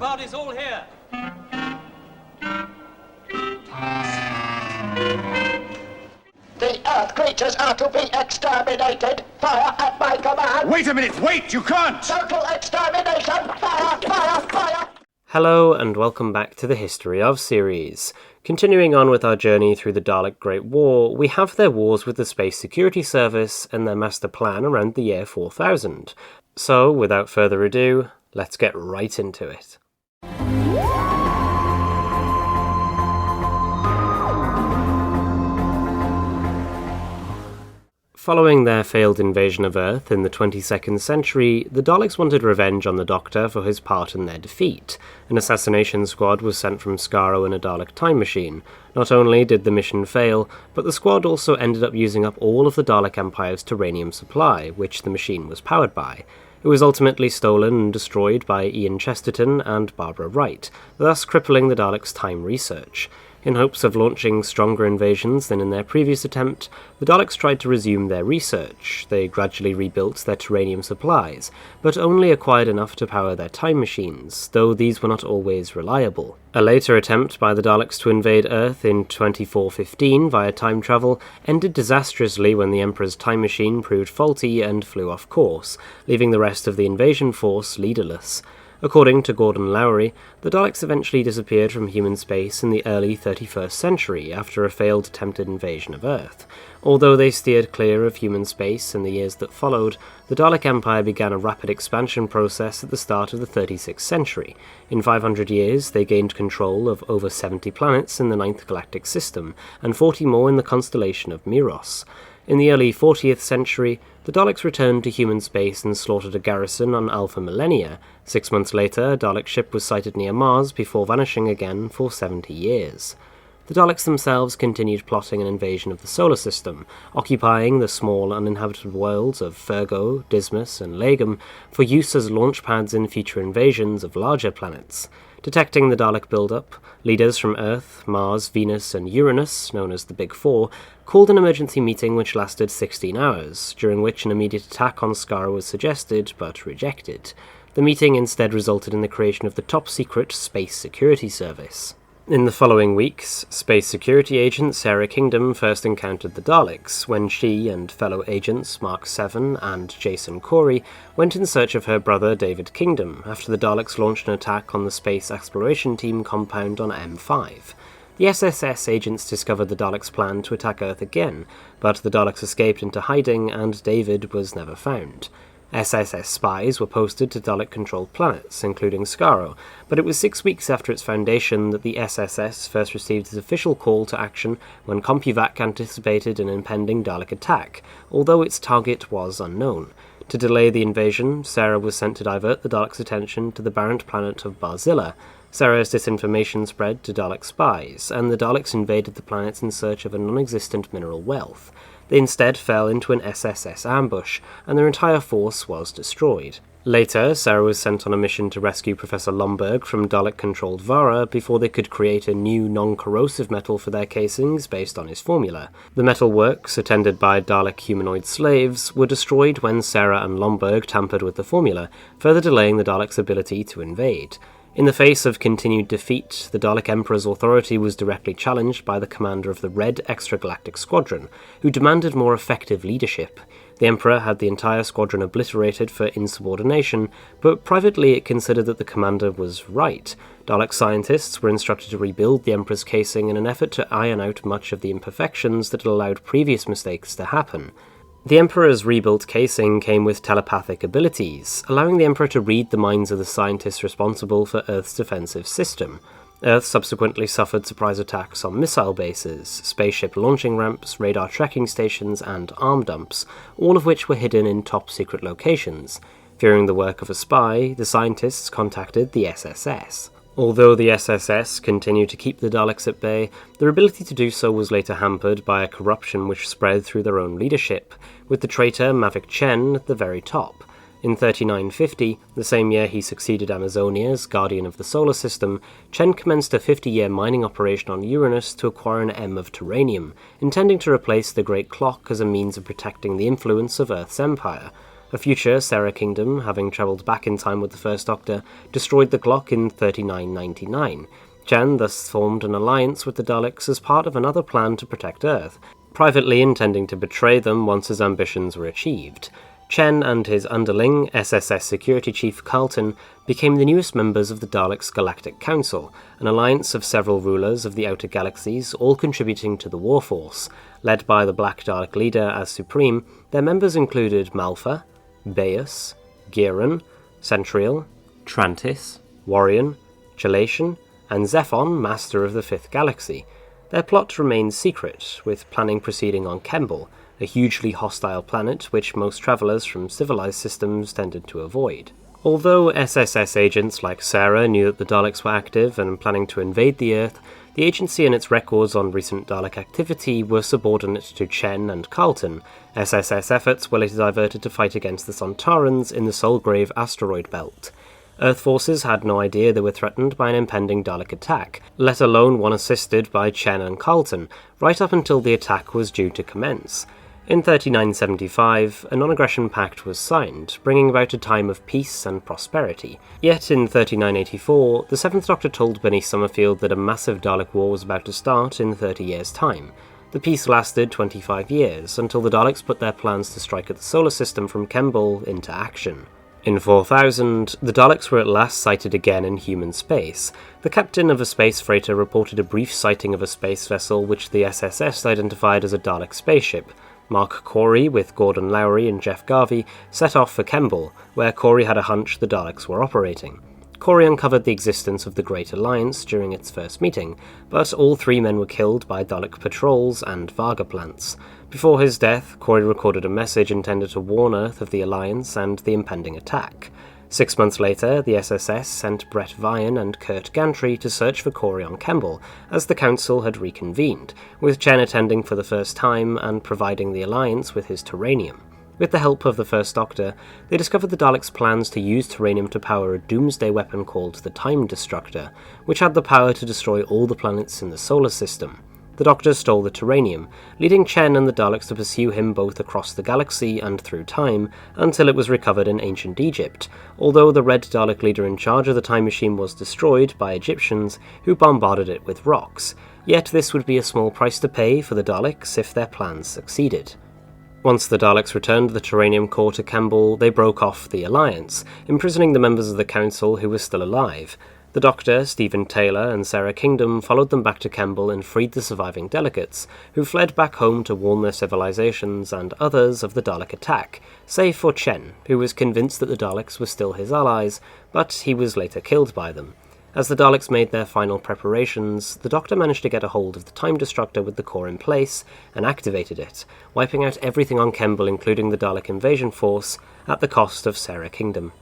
party's all here. The Earth creatures are to be exterminated. Fire at my command. Wait a minute, wait, you can't! Total extermination. Fire, fire, fire. Hello and welcome back to the History of series. Continuing on with our journey through the Dalek Great War, we have their wars with the Space Security Service and their master plan around the year 4000. So, without further ado, let's get right into it. Following their failed invasion of Earth in the 22nd century, the Daleks wanted revenge on the Doctor for his part in their defeat. An assassination squad was sent from Skaro in a Dalek time machine. Not only did the mission fail, but the squad also ended up using up all of the Dalek Empire's Turanium supply, which the machine was powered by. It was ultimately stolen and destroyed by Ian Chesterton and Barbara Wright, thus crippling the Daleks' time research. In hopes of launching stronger invasions than in their previous attempt, the Daleks tried to resume their research. They gradually rebuilt their Turanium supplies, but only acquired enough to power their time machines, though these were not always reliable. A later attempt by the Daleks to invade Earth in 2415 via time travel ended disastrously when the Emperor's time machine proved faulty and flew off course, leaving the rest of the invasion force leaderless. According to Gordon Lowry, the Daleks eventually disappeared from human space in the early 31st century after a failed attempted invasion of Earth. Although they steered clear of human space in the years that followed, the Dalek Empire began a rapid expansion process at the start of the 36th century. In 500 years, they gained control of over 70 planets in the 9th Galactic System, and 40 more in the constellation of Miros. In the early 40th century, the Daleks returned to human space and slaughtered a garrison on Alpha Millennia. 6 months later, a Dalek ship was sighted near Mars before vanishing again for 70 years. The Daleks themselves continued plotting an invasion of the solar system, occupying the small uninhabited worlds of Virgo, Dismas, and Lagom for use as launch pads in future invasions of larger planets. Detecting the Dalek build-up, leaders from Earth, Mars, Venus, and Uranus, known as the Big Four, called an emergency meeting which lasted 16 hours, during which an immediate attack on Skaro was suggested, but rejected. The meeting instead resulted in the creation of the top-secret Space Security Service. In the following weeks, Space Security Agent Sara Kingdom first encountered the Daleks, when she and fellow agents Marc 7 and Jason Cory went in search of her brother David Kingdom after the Daleks launched an attack on the Space Exploration Team compound on M5. The SSS agents discovered the Daleks' plan to attack Earth again, but the Daleks escaped into hiding and David was never found. SSS spies were posted to Dalek-controlled planets, including Skaro, but it was 6 weeks after its foundation that the SSS first received its official call to action when Compuvac anticipated an impending Dalek attack, although its target was unknown. To delay the invasion, Sara was sent to divert the Daleks' attention to the barren planet of Barzilla. Sara's disinformation spread to Dalek spies, and the Daleks invaded the planet in search of a non-existent mineral wealth. They instead fell into an SSS ambush, and their entire force was destroyed. Later, Sara was sent on a mission to rescue Professor Lomberg from Dalek-controlled Vara before they could create a new non-corrosive metal for their casings based on his formula. The metal works, attended by Dalek humanoid slaves, were destroyed when Sara and Lomberg tampered with the formula, further delaying the Daleks' ability to invade. In the face of continued defeat, the Dalek Emperor's authority was directly challenged by the commander of the Red Extragalactic Squadron, who demanded more effective leadership. The Emperor had the entire squadron obliterated for insubordination, but privately it considered that the commander was right. Dalek scientists were instructed to rebuild the Emperor's casing in an effort to iron out much of the imperfections that had allowed previous mistakes to happen. The Emperor's rebuilt casing came with telepathic abilities, allowing the Emperor to read the minds of the scientists responsible for Earth's defensive system. Earth subsequently suffered surprise attacks on missile bases, spaceship launching ramps, radar tracking stations, and arm dumps, all of which were hidden in top-secret locations. Fearing the work of a spy, the scientists contacted the SSS. Although the SSS continued to keep the Daleks at bay, their ability to do so was later hampered by a corruption which spread through their own leadership, with the traitor Mavic Chen at the very top. In 3950, the same year he succeeded Amazonia as Guardian of the Solar System, Chen commenced a 50-year mining operation on Uranus to acquire an M of Turanium, intending to replace the Great Clock as a means of protecting the influence of Earth's empire. A future Sara kingdom, having travelled back in time with the First Doctor, destroyed the clock in 3999. Chen thus formed an alliance with the Daleks as part of another plan to protect Earth, privately intending to betray them once his ambitions were achieved. Chen and his underling, SSS Security Chief Karlton, became the newest members of the Daleks' Galactic Council, an alliance of several rulers of the outer galaxies, all contributing to the War Force. Led by the Black Dalek leader as Supreme, their members included Malfa, Beus, Giron, Centrial, Trantis, Warrion, Chelation, and Zephon, Master of the Fifth Galaxy. Their plot remains secret, with planning proceeding on Kembel, a hugely hostile planet which most travellers from civilized systems tended to avoid. Although SSS agents like Sara knew that the Daleks were active and planning to invade the Earth, the agency and its records on recent Dalek activity were subordinate to Chen and Karlton. SSS efforts were later diverted to fight against the Sontarans in the Soulgrave asteroid belt. Earth forces had no idea they were threatened by an impending Dalek attack, let alone one assisted by Chen and Karlton, right up until the attack was due to commence. In 3975, a non-aggression pact was signed, bringing about a time of peace and prosperity. Yet in 3984, the Seventh Doctor told Benny Summerfield that a massive Dalek war was about to start in 30 years' time. The peace lasted 25 years, until the Daleks put their plans to strike at the solar system from Kembel into action. In 4000, the Daleks were at last sighted again in human space. The captain of a space freighter reported a brief sighting of a space vessel which the SSS identified as a Dalek spaceship. Marc Cory, with Gordon Lowry and Jeff Garvey, set off for Kembel, where Cory had a hunch the Daleks were operating. Cory uncovered the existence of the Great Alliance during its first meeting, but all three men were killed by Dalek patrols and Varga plants. Before his death, Cory recorded a message intended to warn Earth of the Alliance and the impending attack. 6 months later, the SSS sent Brett Vian and Kurt Gantry to search for Cory on Kembel, as the Council had reconvened, with Chen attending for the first time and providing the Alliance with his Terranium. With the help of the First Doctor, they discovered the Daleks' plans to use Terranium to power a doomsday weapon called the Time Destructor, which had the power to destroy all the planets in the solar system. The Doctor stole the Terranium, leading Chen and the Daleks to pursue him both across the galaxy and through time, until it was recovered in ancient Egypt, although the Red Dalek leader in charge of the time machine was destroyed by Egyptians, who bombarded it with rocks. Yet this would be a small price to pay for the Daleks if their plans succeeded. Once the Daleks returned the Terranium core to Kembel, they broke off the Alliance, imprisoning the members of the Council who were still alive. The Doctor, Stephen Taylor, and Sara Kingdom followed them back to Kembel and freed the surviving delegates, who fled back home to warn their civilizations and others of the Dalek attack, save for Chen, who was convinced that the Daleks were still his allies, but he was later killed by them. As the Daleks made their final preparations, the Doctor managed to get a hold of the Time Destructor with the core in place, and activated it, wiping out everything on Kembel including the Dalek invasion force, at the cost of Sara Kingdom.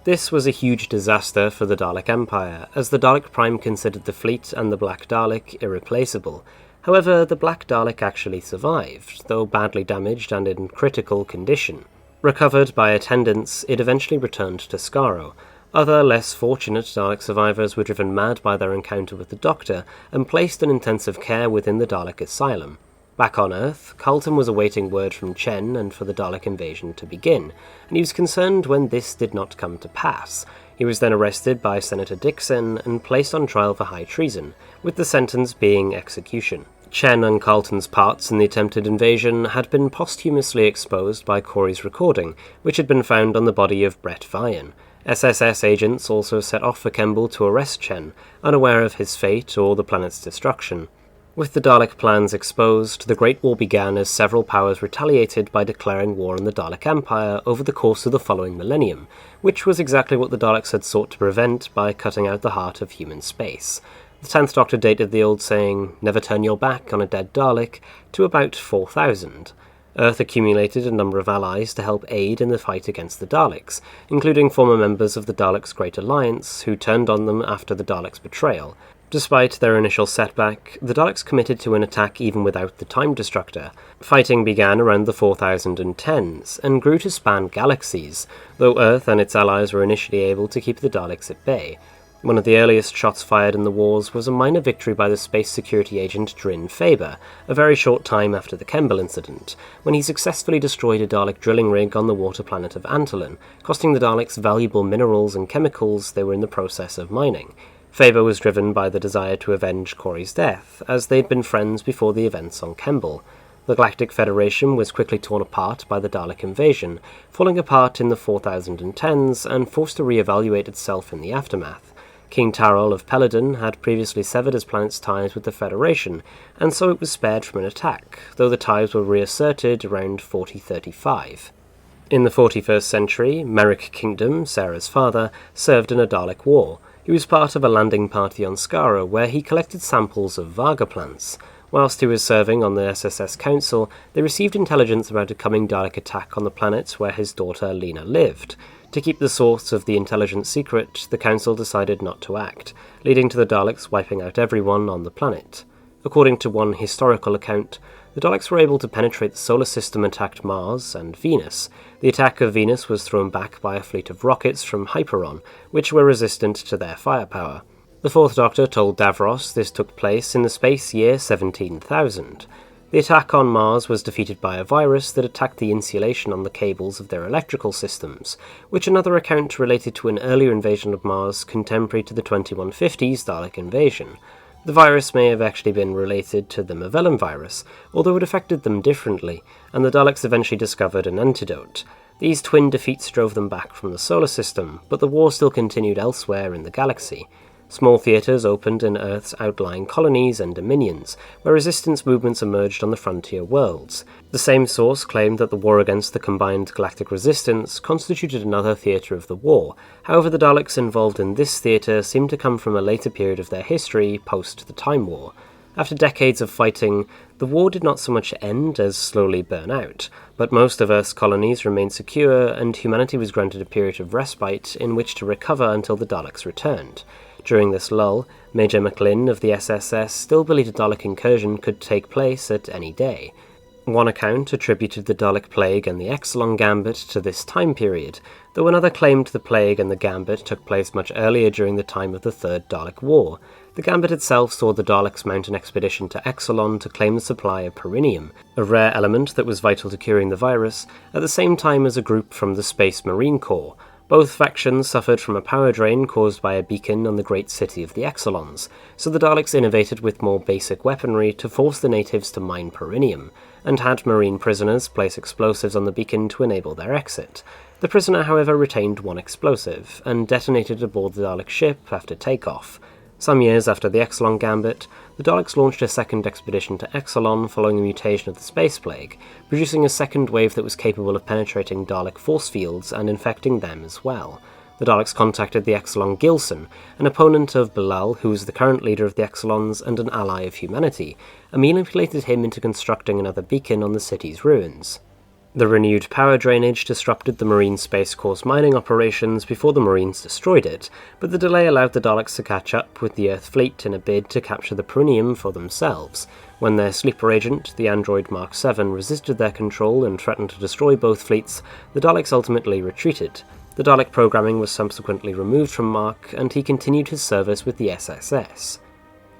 This was a huge disaster for the Dalek Empire, as the Dalek Prime considered the fleet and the Black Dalek irreplaceable. However, the Black Dalek actually survived, though badly damaged and in critical condition. Recovered by attendants, it eventually returned to Skaro. Other, less fortunate Dalek survivors were driven mad by their encounter with the Doctor, and placed in intensive care within the Dalek Asylum. Back on Earth, Karlton was awaiting word from Chen and for the Dalek invasion to begin, and he was concerned when this did not come to pass. He was then arrested by Senator Dixon and placed on trial for high treason, with the sentence being execution. Chen and Karlton's parts in the attempted invasion had been posthumously exposed by Cory's recording, which had been found on the body of Brett Vian. SSS agents also set off for Kembel to arrest Chen, unaware of his fate or the planet's destruction. With the Dalek plans exposed, the Great War began as several powers retaliated by declaring war on the Dalek Empire over the course of the following millennium, which was exactly what the Daleks had sought to prevent by cutting out the heart of human space. The 10th Doctor dated the old saying, "Never turn your back on a dead Dalek," to about 4000. Earth accumulated a number of allies to help aid in the fight against the Daleks, including former members of the Daleks' Great Alliance, who turned on them after the Daleks' betrayal. Despite their initial setback, the Daleks committed to an attack even without the Time Destructor. Fighting began around the 4010s, and grew to span galaxies, though Earth and its allies were initially able to keep the Daleks at bay. One of the earliest shots fired in the wars was a minor victory by the space security agent Dryn Faber, a very short time after the Kembel incident, when he successfully destroyed a Dalek drilling rig on the water planet of Antolin, costing the Daleks valuable minerals and chemicals they were in the process of mining. Faber was driven by the desire to avenge Cory's death, as they'd been friends before the events on Kembel. The Galactic Federation was quickly torn apart by the Dalek invasion, falling apart in the 4010s and forced to re-evaluate itself in the aftermath. King Tarol of Peladon had previously severed his planet's ties with the Federation, and so it was spared from an attack, though the ties were reasserted around 4035. In the 41st century, Merrick Kingdom, Sara's father, served in a Dalek war. He was part of a landing party on Skaro, where he collected samples of Varga plants. Whilst he was serving on the SSS Council, they received intelligence about a coming Dalek attack on the planet where his daughter Lena lived. To keep the source of the intelligence secret, the Council decided not to act, leading to the Daleks wiping out everyone on the planet. According to one historical account, the Daleks were able to penetrate the solar system and attacked Mars and Venus. The attack of Venus was thrown back by a fleet of rockets from Hyperon, which were resistant to their firepower. The Fourth Doctor told Davros this took place in the space year 17,000. The attack on Mars was defeated by a virus that attacked the insulation on the cables of their electrical systems, which another account related to an earlier invasion of Mars contemporary to the 2150s Dalek invasion. The virus may have actually been related to the Mavic virus, although it affected them differently, and the Daleks eventually discovered an antidote. These twin defeats drove them back from the solar system, but the war still continued elsewhere in the galaxy. Small theatres opened in Earth's outlying colonies and dominions, where resistance movements emerged on the frontier worlds. The same source claimed that the war against the combined galactic resistance constituted another theatre of the war. However, the Daleks involved in this theatre seemed to come from a later period of their history, post the Time War. After decades of fighting, the war did not so much end as slowly burn out, but most of Earth's colonies remained secure, and humanity was granted a period of respite in which to recover until the Daleks returned. During this lull, Major McLean of the SSS still believed a Dalek incursion could take place at any day. One account attributed the Dalek Plague and the Exxilon Gambit to this time period, though another claimed the Plague and the Gambit took place much earlier during the time of the Third Dalek War. The Gambit itself saw the Daleks mount an expedition to Exxilon to claim the supply of perinium, a rare element that was vital to curing the virus, at the same time as a group from the Space Marine Corps. Both factions suffered from a power drain caused by a beacon on the great city of the Exxilons, so the Daleks innovated with more basic weaponry to force the natives to mine perinium, and had marine prisoners place explosives on the beacon to enable their exit. The prisoner, however, retained one explosive, and detonated aboard the Dalek ship after takeoff. Some years after the Exxilon Gambit, the Daleks launched a second expedition to Exxilon following a mutation of the Space Plague, producing a second wave that was capable of penetrating Dalek force fields and infecting them as well. The Daleks contacted the Exxilon Gilson, an opponent of Bilal, who was the current leader of the Exxilons and an ally of humanity, and manipulated him into constructing another beacon on the city's ruins. The renewed power drainage disrupted the Marine Space Corps' mining operations before the Marines destroyed it, but the delay allowed the Daleks to catch up with the Earth fleet in a bid to capture the perinium for themselves. When their sleeper agent, the android Mark 7, resisted their control and threatened to destroy both fleets, the Daleks ultimately retreated. The Dalek programming was subsequently removed from Marc, and he continued his service with the SSS.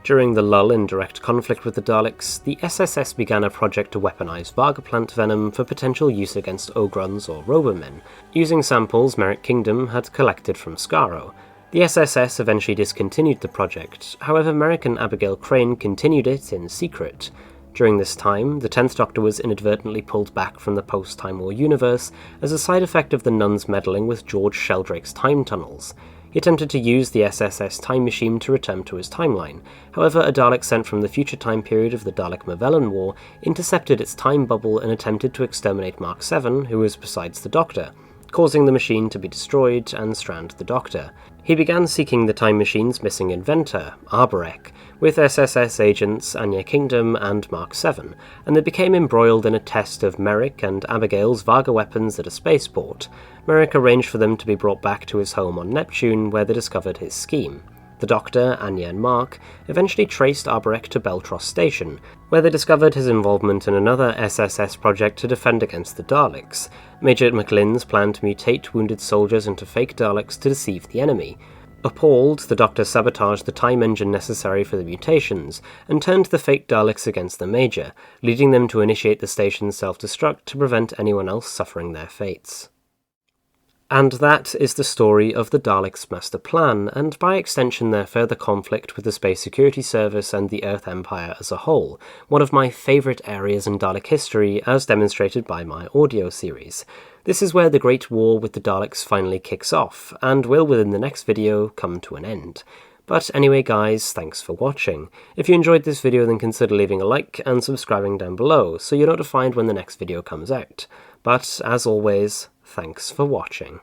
During the lull in direct conflict with the Daleks, the SSS began a project to weaponize Varga plant venom for potential use against Ogrons or Robomen, using samples Merrick Kingdom had collected from Skaro. The SSS eventually discontinued the project, however Merrick and Abigail Crane continued it in secret. During this time, the 10th Doctor was inadvertently pulled back from the post-Time War universe as a side effect of the nuns meddling with George Sheldrake's time tunnels. He attempted to use the SSS time machine to return to his timeline. However, a Dalek sent from the future time period of the Dalek-Mavellan War intercepted its time bubble and attempted to exterminate Mark 7, who was besides the Doctor, causing the machine to be destroyed and strand the Doctor. He began seeking the time machine's missing inventor, Arborek, with SSS agents Anya Kingdom and Mark 7, and they became embroiled in a test of Merrick and Abigail's Varga weapons at a spaceport. Merrick arranged for them to be brought back to his home on Neptune, where they discovered his scheme. The Doctor, Anya and Mark eventually traced Arborek to Beltros Station, where they discovered his involvement in another SSS project to defend against the Daleks. Major McLean's plan to mutate wounded soldiers into fake Daleks to deceive the enemy. Appalled, the Doctor sabotaged the time engine necessary for the mutations, and turned the fake Daleks against the Major, leading them to initiate the station's self-destruct to prevent anyone else suffering their fates. And that is the story of the Daleks Master Plan, and by extension their further conflict with the Space Security Service and the Earth Empire as a whole, one of my favourite areas in Dalek history as demonstrated by my audio series. This is where the Great War with the Daleks finally kicks off, and will within the next video come to an end. But anyway guys, thanks for watching. If you enjoyed this video then consider leaving a like and subscribing down below so you're notified when the next video comes out. But as always, thanks for watching.